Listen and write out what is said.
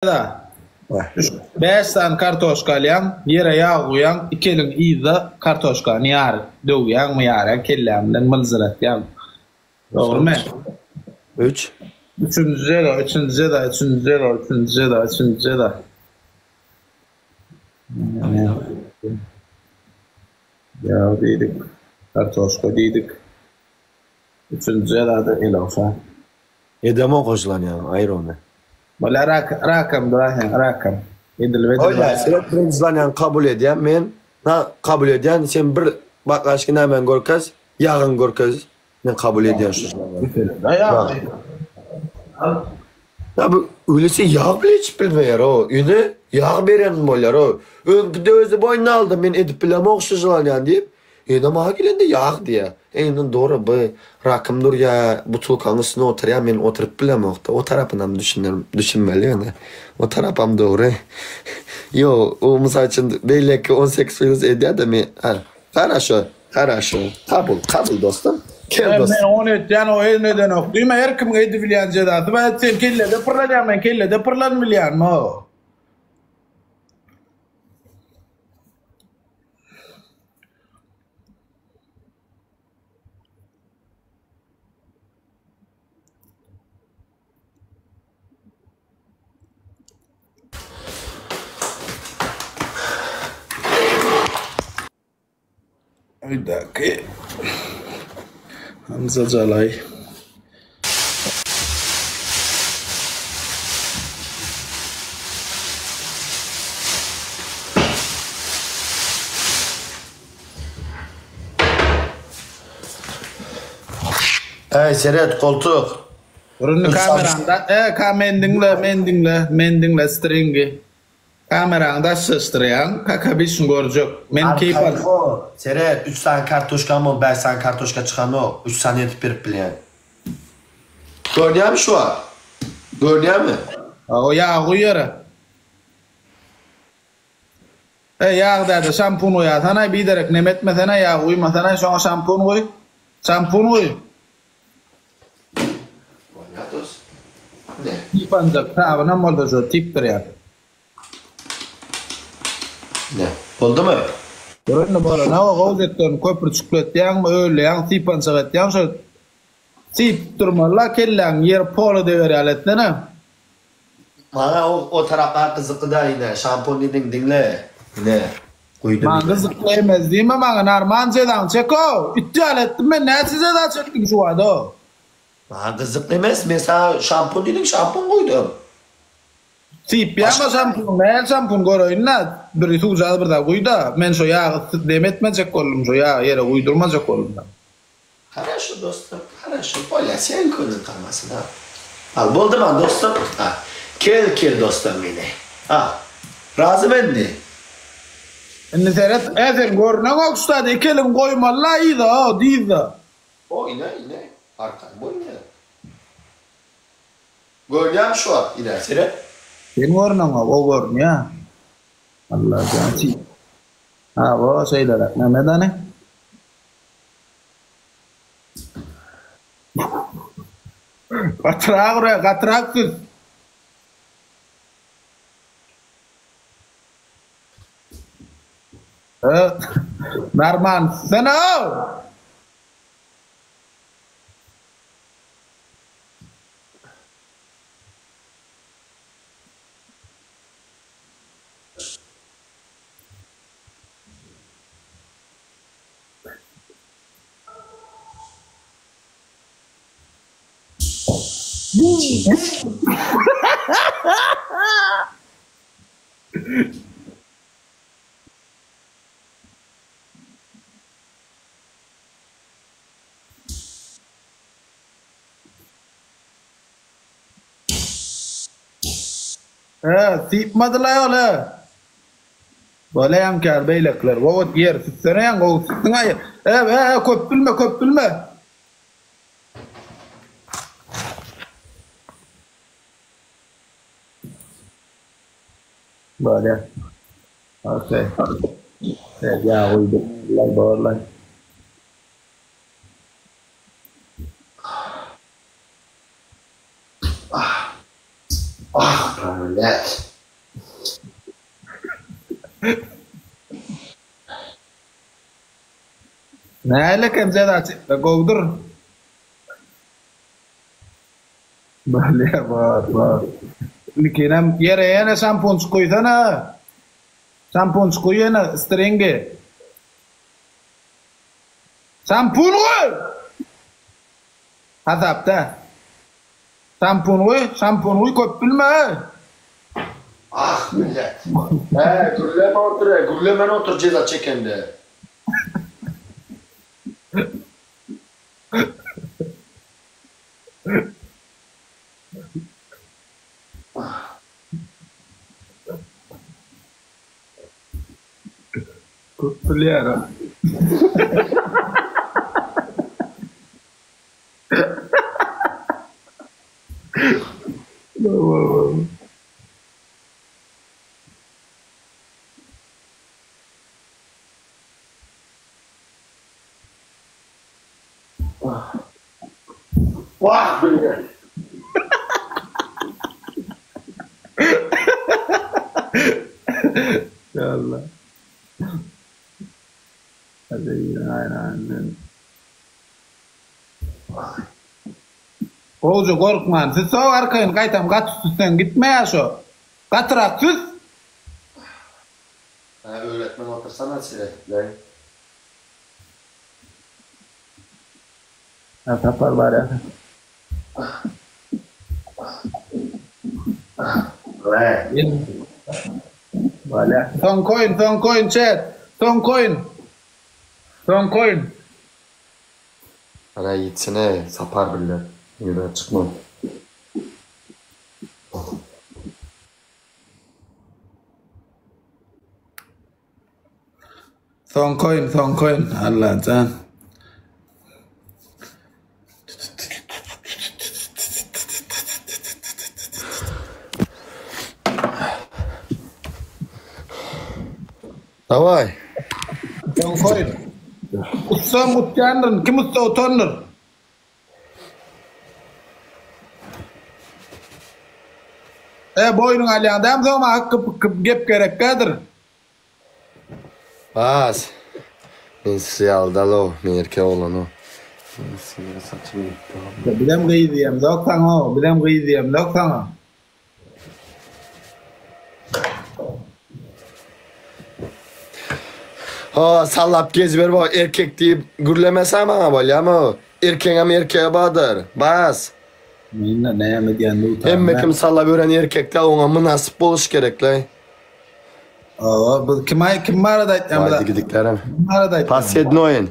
Da. 5 tane kartoşka alyan, yere yağ koyan, ikelin iyide kartoşkanı yar, dövüyen mi yar, kellemden mılzırat yan. Doğru mu? 3. Üçüncü da. Ya dedik, kartoşka dedik. Üçüncü da ilofa. Edemo koşulan yani ayrı onu. Böyle rakam da rakam. Öyle sebep birincilen yani kabul ediyen men kabul ediyen sen bir baklaşkın hemen gorkaz yağın gorkaz ne kabul ediyen şu. Ya bu öylesi yağ bile hiç bilmeyer o. Yine yağ veren bolar o. Önküde özü boyuna aldım men edip bileme okşuculan yani deyip. Ama gelende yağ diye. Aynen doğru bu rakımdır ya butulkanın üstüne otur ya men oturup bileme o tarafından düşünmeli yani. O tarafım doğru. Yo o misal için belki 18 filiz ediyor da mi? Хорошо. Kabul dostum. Gel dostum. Ben 13 yani o neden okudum. Her kim gaydi filan cedatı. Ben sen kellede pırlanacağım. Ben kellede pırlanmayan mı o? Bir dakika. Hamza Calay. Seret koltuk. Burun kameranda mendingle stringi. Kameranda sıçrayan kakabişin görecek. Men keyfal. Seret 3 tane kartoşka mı 5 tane kartoşka çıkan mı 3 tane yetip verip bilen. Görünüyor mu şu an? Görünüyor mu? O yağ koyuyor. Yağ dedi şampun koy. Sana bir derek nemetme sana yağ koyma sana sonra şampun koy. Şampun koy. Ne? Tipancak tavana molda tiptir ya. Ne? Oldu mu? Görünü böyle ne o gavzetten köprü çıklet yan mı öyle yan tipancak yan şu tip durmalar kellen yer polo devre aletne ne? Bana o taraflar kızıklı da yine şampon dedin dinle. Yine koydum. Man kızıklayamaz değil mi bana narmanca'dan çeko. İtti alettim ben ne size daha çektim şu anda. Bana kızıklayamaz mesela şampon dedin şampon koydum. Tip ya mı şampun ne şampun görüyorsun la bir tuğcağı bir daha koyda men şu yağı demetmeyecek oldum şu yağı yere uydurmayacak oldum da. Хорошо dostum, хорошо. Böyle sen konun kalmasın ha. Al buldu mu dostum? Ha. Gel dostum yine. Ha. Razı bendi. Şimdi seyret sen görünen okşadı ikelin koyma la iyi da o değil da. O yine. Arkan bu yine. Görüyorum şu an yine seyret. Sen görünen o görünüyor. Allah canı. Ha o şeyler Mehmet ne? Katrak tut. Narman sen o. Tipmadılar öyle. Böyle yankar beylekler. Vavut yer sütsene yan o süttün ayı. Köp bilme. Böyle. Okay. Evet ya uydu. Like. That. Näle kemse da çıktı gowdur. Bale var. Nikinem yere yana şampons koysana. Şampons koyana stringi. Şampun koy. Hazapta. Şampun koy köp bilme. Ah millet. He, gürleme otur ceza çekende. Kutuliara. Vah millet. Ya Allah. Hadi aynen. Oğuzcu korkman. Siz sağ arkayın kaytam katüstüsten gitmeye şu. Katırak siz. Öğretmen otursana size. Ha tapar var ya. Vale. Son coin chat. Son coin. Ara gitsene sapar bile. Yürü çıkma. Son coin. Allah can. Davay. Son coin. Usta mutyandır. Kim usta utanır? Boynun alyan. Dem zaman hakkı gep gerek kadır. Bas. Ben size aldalı o. Ben erkek olan o. Ben size saçımı yıktım. Bilem gıydiyem. Doktan o. Bilem gıydiyem. Doktan o. Ha sallap gez ver bak erkek deyip gürlemesem bana böyle ama erkeğe bağdır. Bas. Minna ne yemediyen de utanma. Hem kim sallap öğren erkekler ona münasip buluş gerek lan. Bu kim var da etken bu da? Haydi gidiklerim. Kim var da etken? Pas edin oyun.